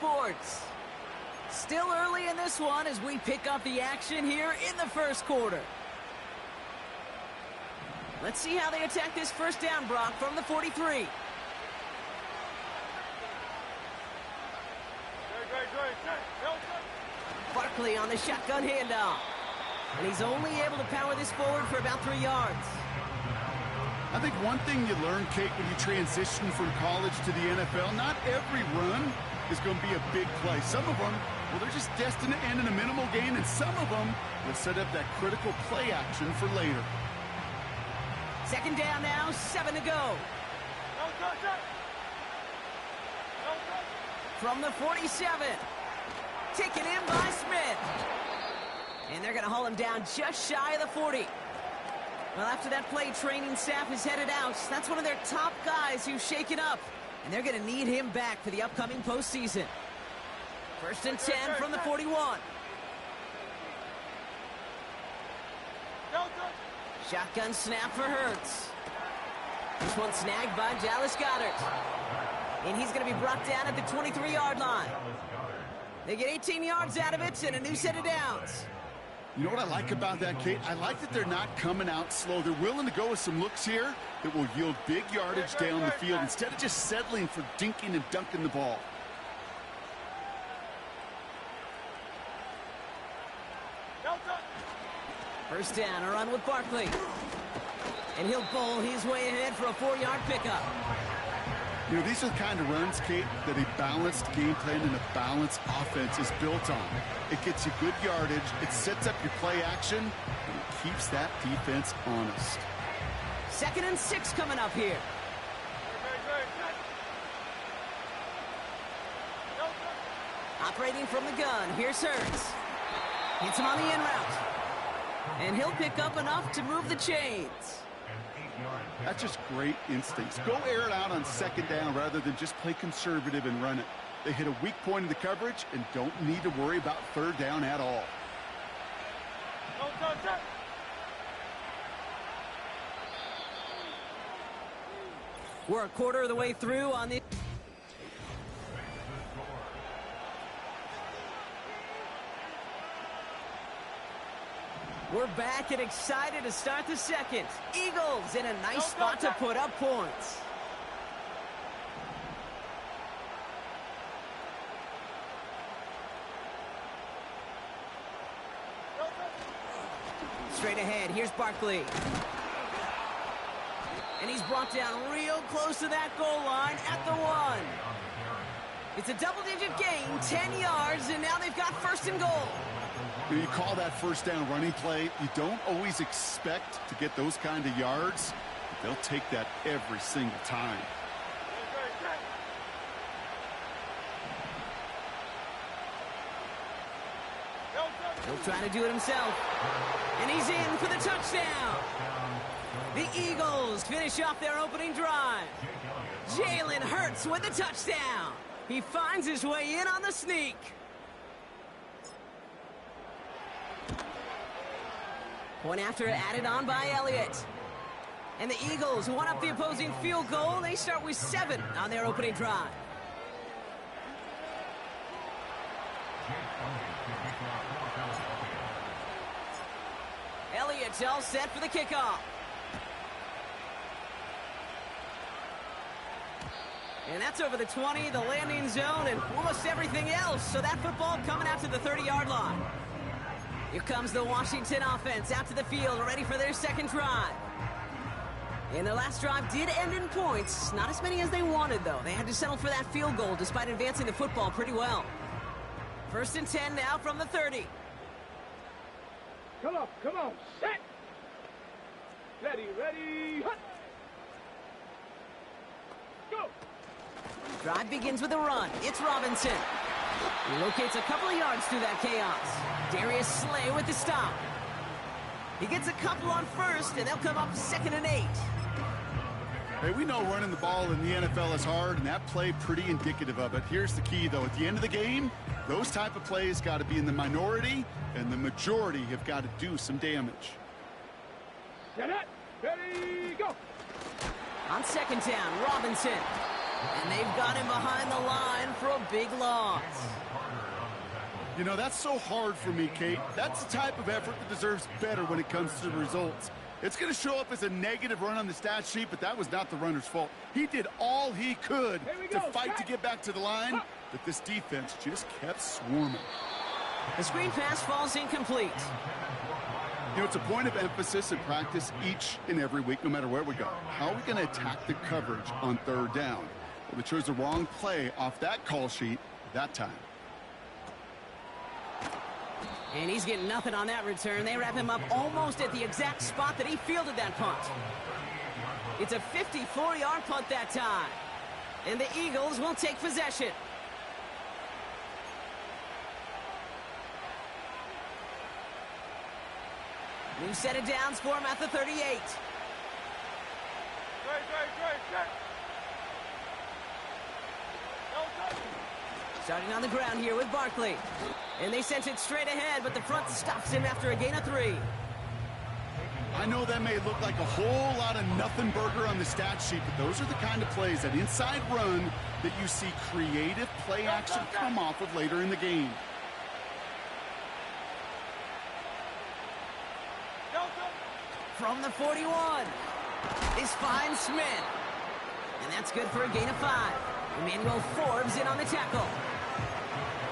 Sports. Still early in this one as we pick up the action here in the first quarter. Let's see how they attack this first down, Brock, from the 43. Barkley on the shotgun handoff. And he's only able to power this forward for about 3 yards. I think one thing you learn, Kate, when you transition from college to the NFL, not every run is going to be a big play. Some of them, well, they're just destined to end in a minimal gain, and some of them will set up that critical play action for later. Second down now, 7 to go. From the 47. Taken in by Smith. And they're going to haul him down just shy of the 40. Well, after that play, training staff is headed out. That's one of their top guys who's shaken up. And they're going to need him back for the upcoming postseason. First and 10 from the 41. Shotgun snap for Hurts. This one snagged by Dallas Goedert. And he's going to be brought down at the 23-yard line. They get 18 yards out of it and a new set of downs. You know what I like about that, Kate? I like that they're not coming out slow. They're willing to go with some looks here that will yield big yardage down the field instead of just settling for dinking and dunking the ball. First down, a run with Barkley. And he'll bowl his way ahead for a 4-yard pickup. You know, these are the kind of runs, Kate, that a balanced game plan and a balanced offense is built on. It gets you good yardage, it sets up your play action, and it keeps that defense honest. 2nd and 6 coming up here. Operating from the gun, here's Hurts. Hits him on the in route. And he'll pick up enough to move the chains. That's just great instincts. Go air it out on second down rather than just play conservative and run it. They hit a weak point in the coverage and don't need to worry about third down at all. We're a quarter of the way through on the... We're back and excited to start the second. Eagles in a nice spot to put up points. Straight ahead, here's Barkley. And he's brought down real close to that goal line at the 1. It's a double-digit gain, 10 yards, and now they've got first and goal. You call that first down running play. You don't always expect to get those kind of yards. But they'll take that every single time. He'll try to do it himself. And he's in for the touchdown. The Eagles finish off their opening drive. Jalen Hurts with the touchdown. He finds his way in on the sneak. Point after added on by Elliott. And the Eagles won up the opposing field goal. They start with 7 on their opening drive. Elliott's all set for the kickoff. And that's over the 20, the landing zone, and almost everything else. So that football coming out to the 30-yard line. Here comes the Washington offense out to the field, ready for their second drive. And their last drive did end in points. Not as many as they wanted, though. They had to settle for that field goal despite advancing the football pretty well. First and 10 now from the 30. Come on, set! Ready, hut! Go! Drive begins with a run. It's Robinson. He locates a couple of yards through that chaos. Darius Slay with the stop. He gets a couple on first, and they'll come up 2nd and 8. Hey, we know running the ball in the NFL is hard, and that play pretty indicative of it. Here's the key, though. At the end of the game, those type of plays got to be in the minority, and the majority have got to do some damage. Set it! Ready, go! On second down, Robinson. And they've got him behind the line for a big loss. You know, that's so hard for me, Kate. That's the type of effort that deserves better when it comes to the results. It's going to show up as a negative run on the stat sheet, but that was not the runner's fault. He did all he could to fight to get back to the line, but this defense just kept swarming. The screen pass falls incomplete. You know, it's a point of emphasis in practice each and every week, no matter where we go. How are we going to attack the coverage on third down? Well, they chose the wrong play off that call sheet that time. And he's getting nothing on that return. They wrap him up almost at the exact spot that he fielded that punt. It's a 54-yard punt that time. And the Eagles will take possession. New set of downs for him at the 38. Starting on the ground here with Barkley. And they sent it straight ahead, but the front stops him after a gain of 3. I know that may look like a whole lot of nothing burger on the stat sheet, but those are the kind of plays, that inside run, that you see creative play action come off of later in the game. From the 41, is finds Smith. And that's good for a gain of 5. Emmanuel Forbes in on the tackle.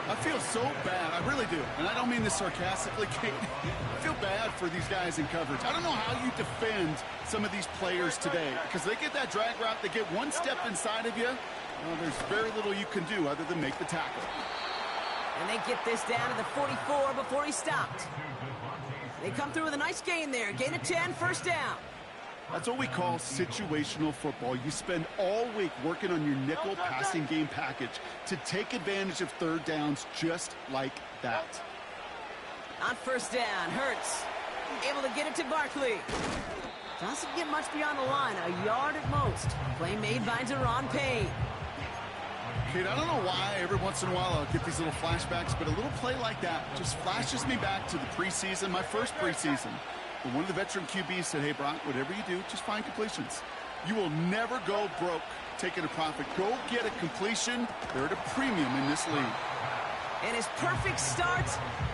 I feel so bad. I really do. And I don't mean this sarcastically, Kate. I feel bad for these guys in coverage. I don't know how you defend some of these players today, because they get that drag route, they get one step inside of you. Well, there's very little you can do other than make the tackle. And they get this down to the 44 before he stopped. They come through with a nice gain there. Gain of 10, first down. That's what we call situational football. You spend all week working on your nickel passing game package to take advantage of third downs just like that. On first down, Hurts able to get it to Barkley. Doesn't get much beyond the line, a yard at most. Play made by Deron Payne. Kate, I don't know why every once in a while I'll get these little flashbacks, but a little play like that just flashes me back to the preseason, my first preseason. But one of the veteran QBs said, hey, Brock, whatever you do, just find completions. You will never go broke taking a profit. Go get a completion. They're at a premium in this league. And his perfect start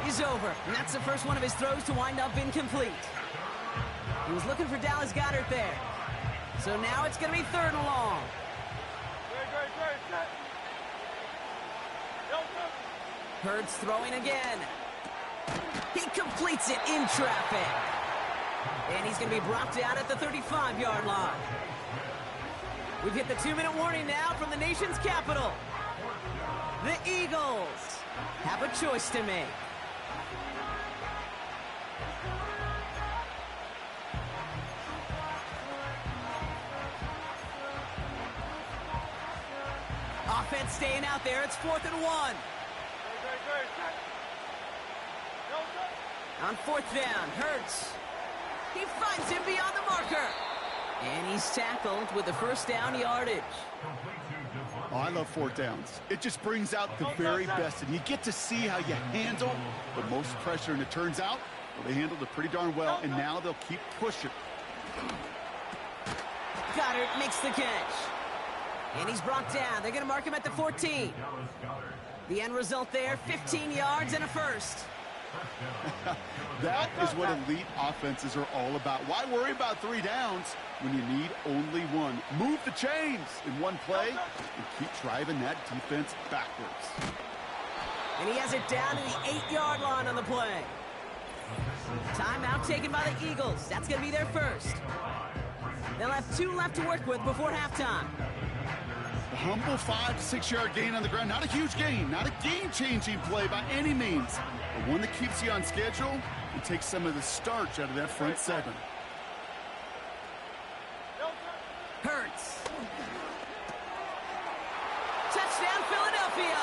is over. And that's the first one of his throws to wind up incomplete. He was looking for Dallas Goedert there. So now it's going to be third and long. Hurts throwing again. He completes it in traffic. And he's going to be brought down at the 35-yard line. We've hit the 2-minute warning now from the nation's capital. The Eagles have a choice to make. Offense staying out there. It's 4th and 1. On 4th down, Hurts. He finds him beyond the marker. And he's tackled with the first down yardage. Oh, I love 4th downs. It just brings out the very best, and you get to see how you handle the most pressure. And it turns out, well, they handled it pretty darn well, and now they'll keep pushing. Goedert makes the catch. And he's brought down. They're going to mark him at the 14. The end result there, 15 yards and a first. That is what elite offenses are all about. Why worry about 3 downs when you need only 1? Move the chains in one play and keep driving that defense backwards. And he has it down to the 8-yard line on the play. Timeout taken by the Eagles. That's going to be their first. They'll have 2 left to work with before halftime. A humble 5 to 6 yard gain on the ground. Not a huge gain, not a game-changing play by any means, but one that keeps you on schedule and takes some of the starch out of that front 7. Hurts. Touchdown, Philadelphia.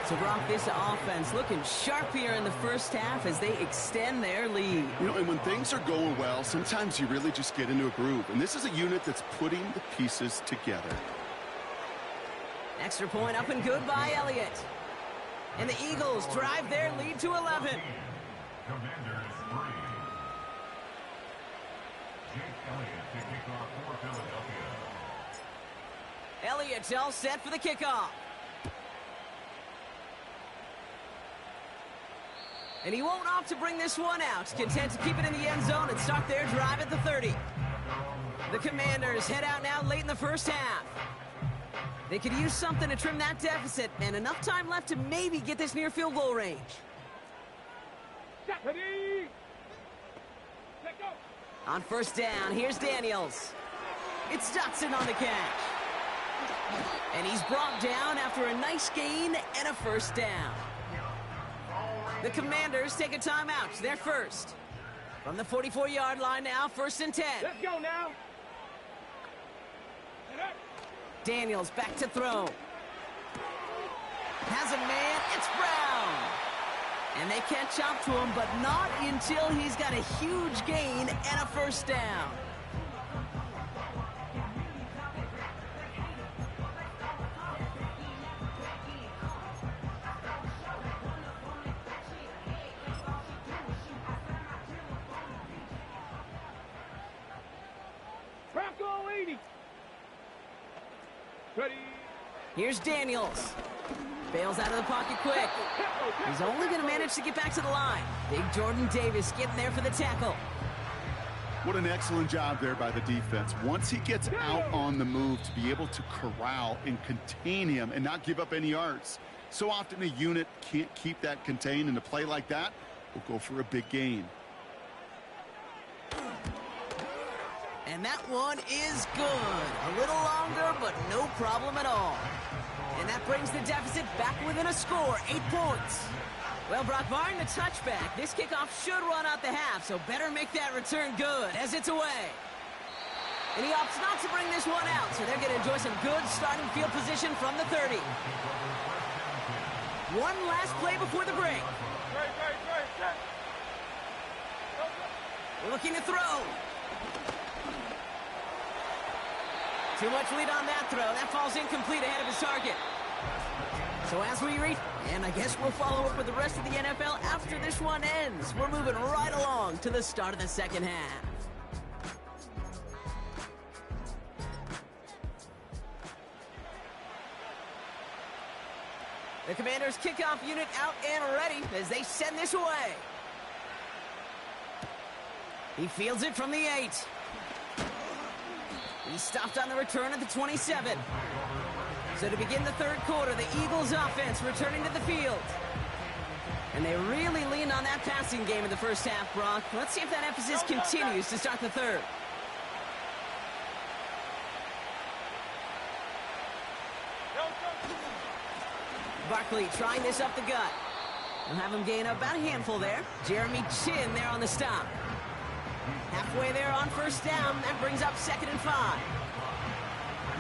So, Brock, this offense looking sharp here in the first half as they extend their lead. You know, and when things are going well, sometimes you really just get into a groove. And this is a unit that's putting the pieces together. Extra point up and good by Elliott. And the Eagles drive their lead to 11. Commanders 3. Jake Elliott to kick off for Philadelphia. Elliott's all set for the kickoff. And he won't opt to bring this one out. Content to keep it in the end zone and start their drive at the 30. The Commanders head out now late in the first half. They could use something to trim that deficit, and enough time left to maybe get this near field goal range. Ready. Let go. On first down, here's Daniels. It's Dotson on the catch. And he's brought down after a nice gain and a first down. The Commanders take a timeout. They're first. From the 44-yard line now, 1st and 10. Let's go now. Daniels back to throw. Has a man, it's Brown. And they catch up to him, but not until he's got a huge gain and a first down. Bronco 80. Ready. Here's Daniels. Bails out of the pocket quick. He's only going to manage to get back to the line. Big Jordan Davis getting there for the tackle. What an excellent job there by the defense. Once he gets out on the move, to be able to corral and contain him and not give up any yards. So often a unit can't keep that contained, and a play like that will go for a big gain. And that one is good. A little longer, but no problem at all. And that brings the deficit back within a score, 8 points. Well, Brock, barring the touchback, this kickoff should run out the half, so better make that return good as it's away. And he opts not to bring this one out, so they're going to enjoy some good starting field position from the 30. One last play before the break. Looking to throw. Too much lead on that throw. That falls incomplete ahead of his target. So as we reach, and I guess we'll follow up with the rest of the NFL after this one ends. We're moving right along to the start of the second half. The Commanders' kickoff unit out and ready as they send this away. He fields it from the 8. He stopped on the return at the 27. So to begin the third quarter, the Eagles offense returning to the field. And they really leaned on that passing game in the first half, Brock. Let's see if that emphasis continues to start the third. Barkley trying this up the gut. We'll have him gain about a handful there. Jeremy Chin there on the stop. Halfway there on first down. That brings up 2nd and 5.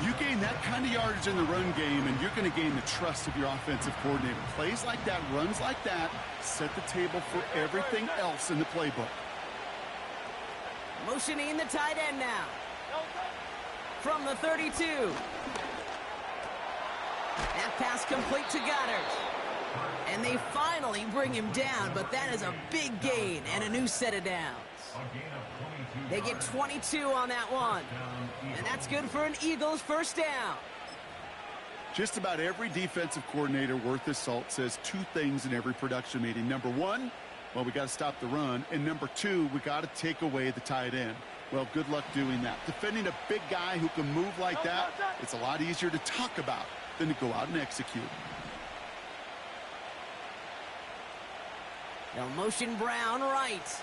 You gain that kind of yardage in the run game, and you're going to gain the trust of your offensive coordinator. Plays like that, runs like that, set the table for everything else in the playbook. Motioning the tight end now. From the 32. That pass complete to Goddard. And they finally bring him down, but that is a big gain and a new set of downs. They get 22 on that one. And that's good for an Eagles first down. Just about every defensive coordinator worth his salt says 2 things in every production meeting. Number 1, well, we got to stop the run. And number 2, we got to take away the tight end. Well, good luck doing that. Defending a big guy who can move like that, it's a lot easier to talk about than to go out and execute. They'll motion Brown right.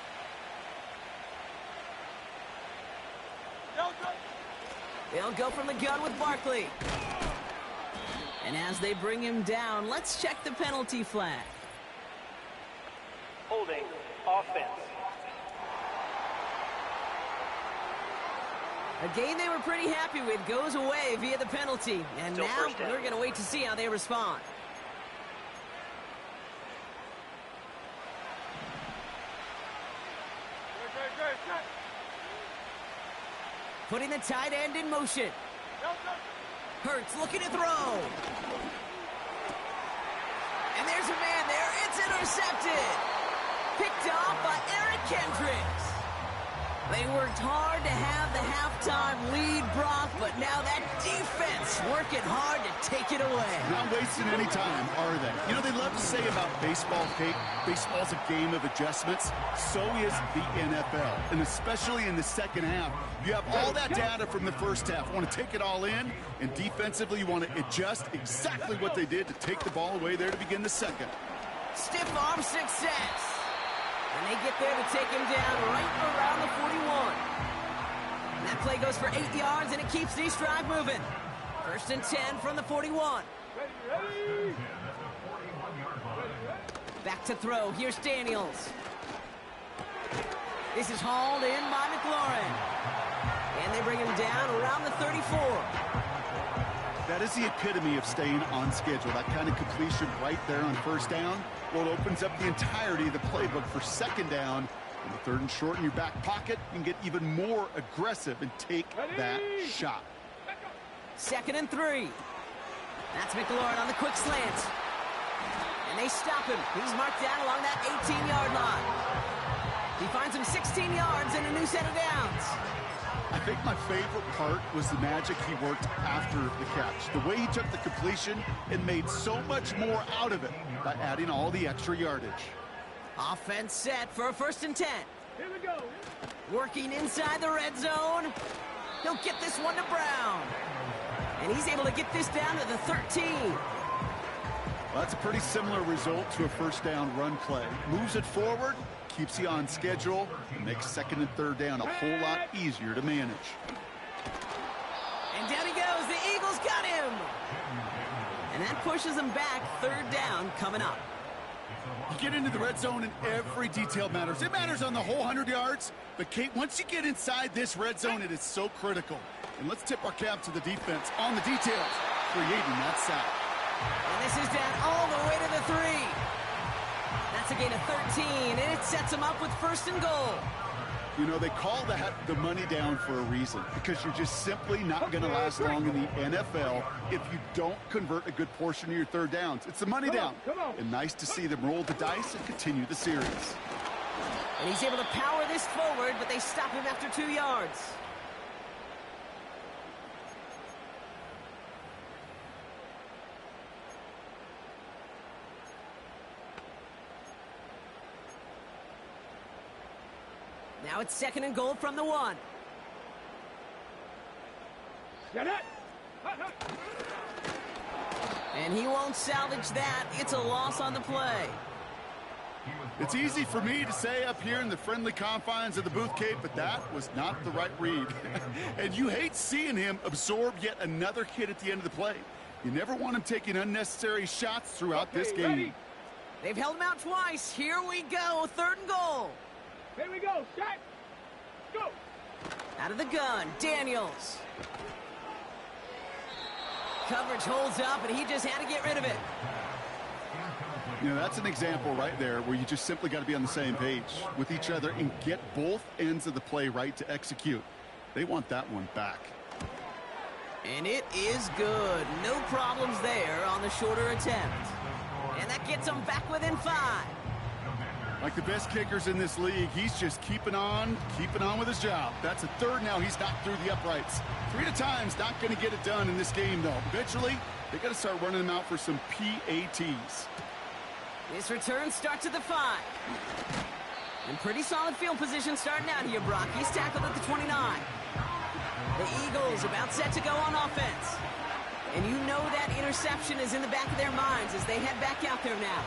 They'll go from the gun with Barkley. And as they bring him down, let's check the penalty flag. Holding offense. A game they were pretty happy with goes away via the penalty. And Still now first down. we're going to wait to see how they respond. Putting the tight end in motion. Hurts looking to throw. And there's a man there. It's intercepted. Picked off by Eric Kendricks. They worked hard to have the halftime lead, Brock, but now that defense working hard to take it away. Not wasting any time, are they? You know, they love to say about baseball, Kate, baseball's a game of adjustments. So is the NFL, and especially in the second half. You have all that data from the first half. You want to take it all in, and defensively you want to adjust exactly what they did to take the ball away there to begin the second. Stiff arm success. And they get there to take him down right around the 41. And that play goes for 8 yards, and it keeps the drive moving. 1st and 10 from the 41. Ready? Back to throw. Here's Daniels. This is hauled in by McLaurin. And they bring him down around the 34. That is the epitome of staying on schedule. That kind of completion right there on first down. Well, it opens up the entirety of the playbook for second down. In the 3rd and short in your back pocket, you can get even more aggressive and take that shot. 2nd and 3. That's McLaurin on the quick slant. And they stop him. He's marked down along that 18-yard line. He finds him 16 yards and a new set of downs. I think my favorite part was the magic he worked after the catch. The way he took the completion and made so much more out of it by adding all the extra yardage. Offense set for a 1st and 10. Here we go. Working inside the red zone. He'll get this one to Brown. And he's able to get this down to the 13. Well, that's a pretty similar result to a first down run play. Moves it forward, keeps you on schedule, and makes 2nd and 3rd down a whole lot easier to manage. And down he goes. The Eagles got him. And that pushes them back. 3rd down coming up. You get into the red zone and every detail matters. It matters on the whole 100 yards. But, Kate, once you get inside this red zone, it is so critical. And let's tip our cap to the defense on the details, creating that sack. And this is down all the way to the 3. That's a gain of 13, and it sets them up with 1st and goal. You know, they call that the money down for a reason, because you're just simply not going to last long in the NFL if you don't convert a good portion of your 3rd downs. It's the money down. And nice to see them roll the dice and continue the series. And he's able to power this forward, but they stop him after 2 yards. Now it's 2nd and goal from the 1. Get it. And he won't salvage that. It's a loss on the play. It's easy for me to say up here in the friendly confines of the booth, Kate, but that was not the right read. And you hate seeing him absorb yet another hit at the end of the play. You never want him taking unnecessary shots throughout this game. Ready. They've held him out twice. Here we go. 3rd and goal. Here we go. Set. Go. Out of the gun, Daniels. Coverage holds up, and he just had to get rid of it. You know, that's an example right there where you just simply got to be on the same page with each other and get both ends of the play right to execute. They want that one back. And it is good. No problems there on the shorter attempt. And that gets them back within 5. Like the best kickers in this league, he's just keeping on with his job. That's a 3rd now. He's knocked through the uprights. 3 at a time's not going to get it done in this game, though. Eventually, they got to start running them out for some PATs. This return starts at the 5. And pretty solid field position starting out here, Brock. He's tackled at the 29. The Eagles about set to go on offense. And you know that interception is in the back of their minds as they head back out there now.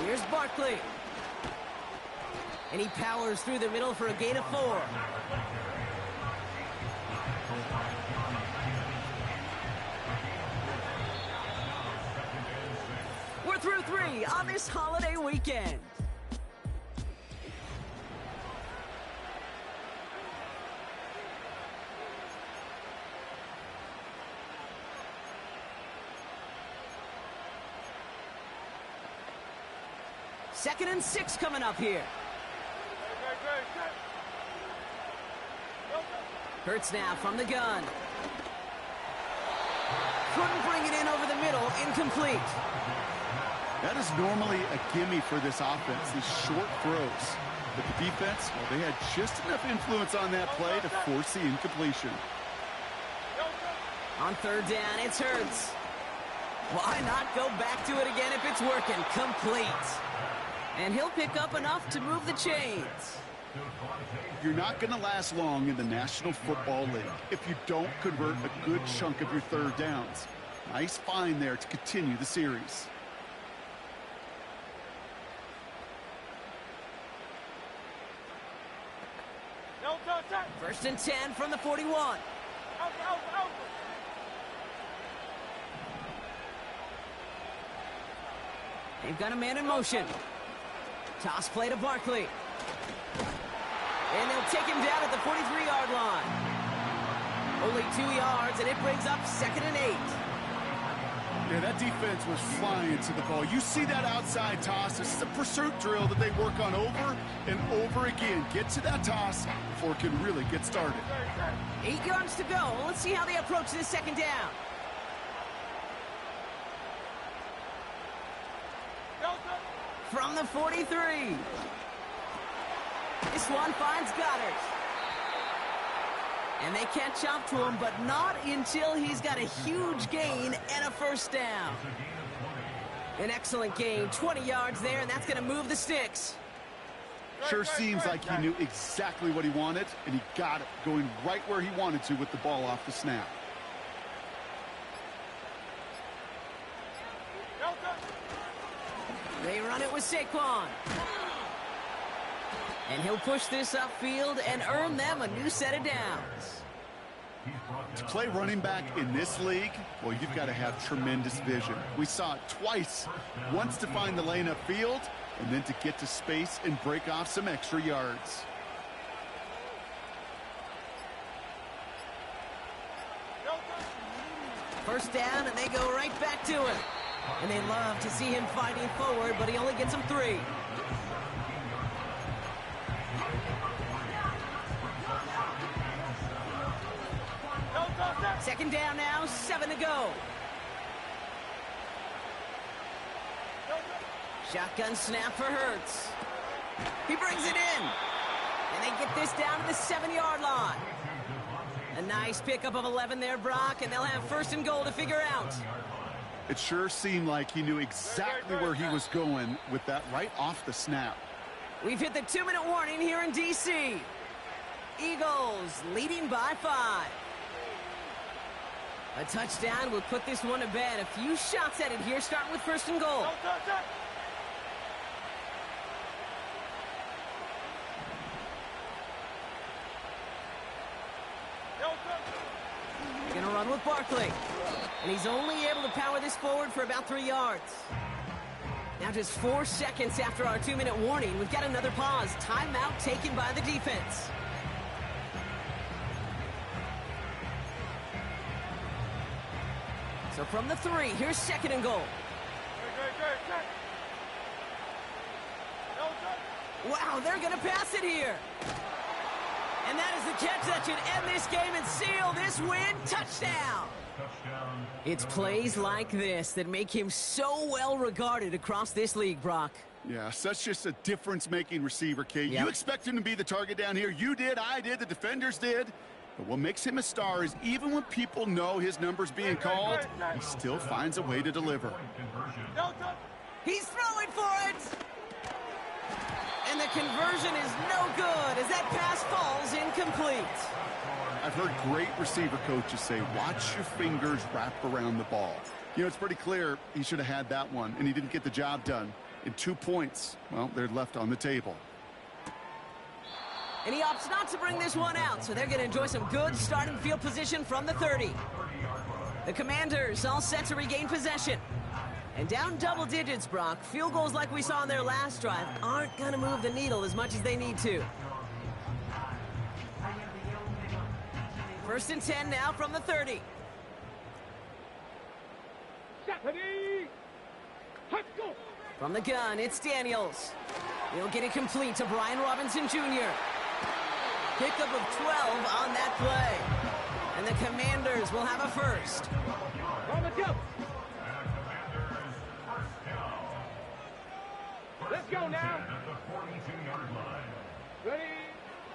Here's Barkley. And he powers through the middle for a gain of 4. We're through 3 on this holiday weekend. Second and 6 coming up here. Hurts now from the gun. Couldn't bring it in over the middle. Incomplete. That is normally a gimme for this offense, these short throws. But the defense, well, they had just enough influence on that play to force the incompletion. On third down, it's Hurts. Why not go back to it again if it's working? Complete. And he'll pick up enough to move the chains. You're not going to last long in the National Football League if you don't convert a good chunk of your third downs. Nice find there to continue the series. First and 10 from the 41. They've got a man in motion. Toss play to Barkley. And they'll take him down at the 43-yard line. Only 2 yards, and it brings up 2nd and 8. Yeah, that defense was flying to the ball. You see that outside toss. This is a pursuit drill that they work on over and over again. Get to that toss before it can really get started. 8 yards to go. Let's see how they approach this second down. From the 43. This one finds Goddard. And they catch up to him, but not until he's got a huge gain and a first down. An excellent gain, 20 yards there, and that's going to move the sticks. Sure seems like he knew exactly what he wanted, and he got it, going right where he wanted to with the ball off the snap. They run it with Saquon. And he'll push this upfield and earn them a new set of downs. To play running back in this league, well, you've got to have tremendous vision. We saw it twice. Once to find the lane upfield, and then to get to space and break off some extra yards. First down, and they go right back to it. And they love to see him fighting forward, but he only gets them 3. Second down now, 7 to go. Shotgun snap for Hurts. He brings it in. And they get this down to the 7-yard line. A nice pickup of 11 there, Brock, and they'll have first and goal to figure out. It sure seemed like he knew exactly where he was going with that right off the snap. We've hit the 2-minute warning here in D.C. Eagles leading by 5. A touchdown will put this one to bed. A few shots at it here, starting with first and goal. They're gonna run with Barkley. And he's only able to power this forward for about 3 yards. Now just 4 seconds after our 2-minute warning, we've got another pause. Timeout taken by the defense. So from the 3, here's second and goal. Wow, they're going to pass it here. And that is the catch that should end this game and seal this win. Touchdown. It's plays like this that make him so well regarded across this league, Brock. Yeah, such just a difference-making receiver, Kate. Yep. You expect him to be the target down here. You did, I did, the defenders did. But what makes him a star is even when people know his number's being called, he still finds a way to deliver. He's throwing for it. And the conversion is no good as that pass falls incomplete. I've heard great receiver coaches say, watch your fingers wrap around the ball. You know, it's pretty clear he should have had that one, and he didn't get the job done. And 2 points, well, they're left on the table. And he opts not to bring this one out, so they're going to enjoy some good starting field position from the 30. The Commanders all set to regain possession. And down double digits, Brock. Field goals like we saw in their last drive aren't going to move the needle as much as they need to. First and 10 now from the 30. From the gun, it's Daniels. He'll get it complete to Brian Robinson Jr. Pickup of 12 on that play. And the Commanders will have a first. Let's go. Let's go now. At the 42-yard line. Ready?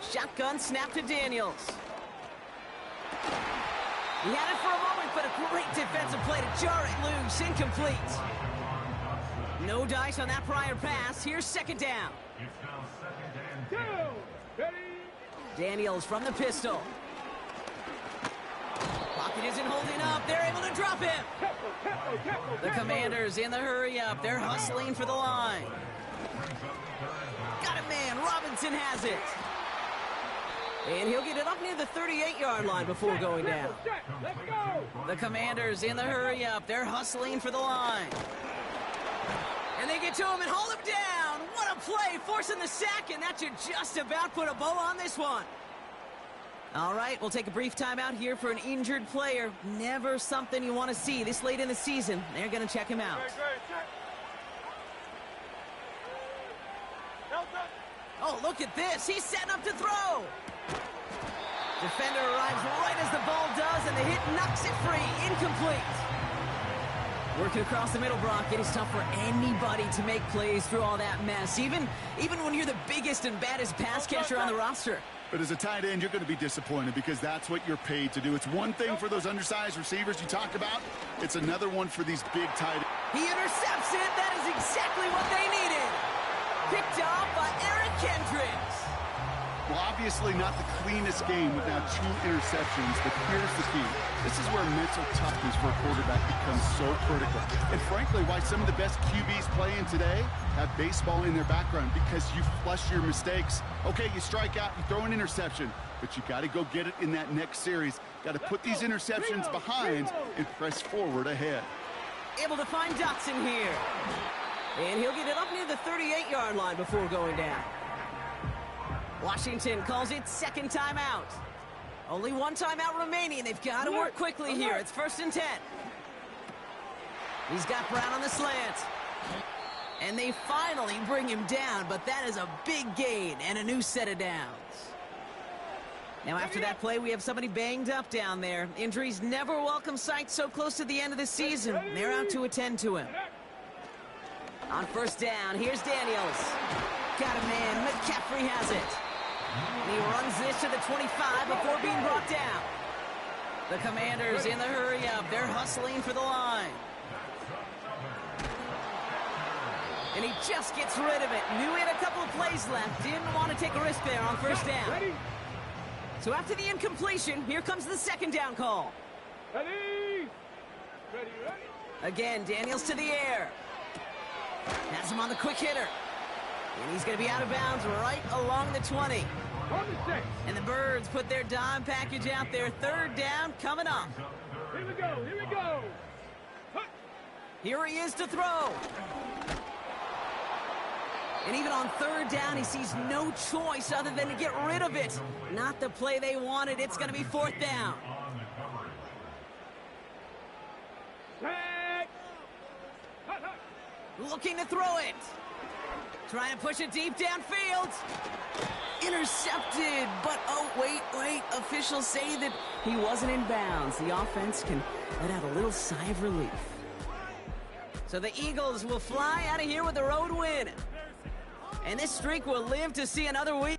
Shotgun snap to Daniels. He had it for a moment, but a great defensive play to jar it loose. Incomplete. No dice on that prior pass. Here's second down. It's now second and 10. Go. Ready? Daniels from the pistol. Pocket isn't holding up. They're able to drop him. The Commanders in the hurry up. They're hustling for the line. Got a man. Robinson has it. And he'll get it up near the 38-yard line before going down. Let's go. The Commanders in the hurry up. They're hustling for the line. And they get to him and hold him down. What a play, forcing the sack, and that should just about put a bow on this one. All right, we'll take a brief timeout here for an injured player. Never something you want to see this late in the season. They're going to check him out. Oh, look at this. He's setting up to throw. Defender arrives right as the ball does, and the hit knocks it free. Incomplete. Working across the middle, Brock. It is tough for anybody to make plays through all that mess, even when you're the biggest and baddest pass catcher on the roster. But as a tight end, you're going to be disappointed because that's what you're paid to do. It's one thing for those undersized receivers you talk about. It's another one for these big tight ends. He intercepts it. That is exactly what they needed. Picked off by Eric Kendricks. Well, obviously not the cleanest game without 2 interceptions, but here's the key. This is where mental toughness for a quarterback becomes so critical. And frankly, why some of the best QBs playing today have baseball in their background, because you flush your mistakes. Okay, you strike out, you throw an interception, but you got to go get it in that next series. Got to put these interceptions behind and press forward ahead. Able to find Dotson here. And he'll get it up near the 38-yard line before going down. Washington calls it second timeout. Only one timeout remaining. They've got to work quickly here. It's 1st and 10. He's got Brown on the slant. And they finally bring him down, but that is a big gain and a new set of downs. Now after that play, we have somebody banged up down there. Injuries never welcome sight so close to the end of the season. They're out to attend to him. On 1st down, here's Daniels. Got a man. McCaffrey has it. And he runs this to the 25 before being brought down. The Commanders in the hurry up. They're hustling for the line. And he just gets rid of it. Knew he had a couple of plays left. Didn't want to take a risk there on 1st down. So after the incompletion, here comes the 2nd down call. Ready? Ready, ready. Again, Daniels to the air. Has him on the quick hitter. And he's going to be out of bounds right along the 20. On the 6. And the Birds put their dime package out there. 3rd down coming up. Here we go, here we go. Here he is to throw. And even on 3rd down, he sees no choice other than to get rid of it. Not the play they wanted. It's going to be 4th down. Sack. Looking to throw it. Trying to push it deep downfield. Intercepted, but oh, wait. Officials say that he wasn't in bounds. The offense can let out a little sigh of relief. So the Eagles will fly out of here with the road win. And this streak will live to see another week.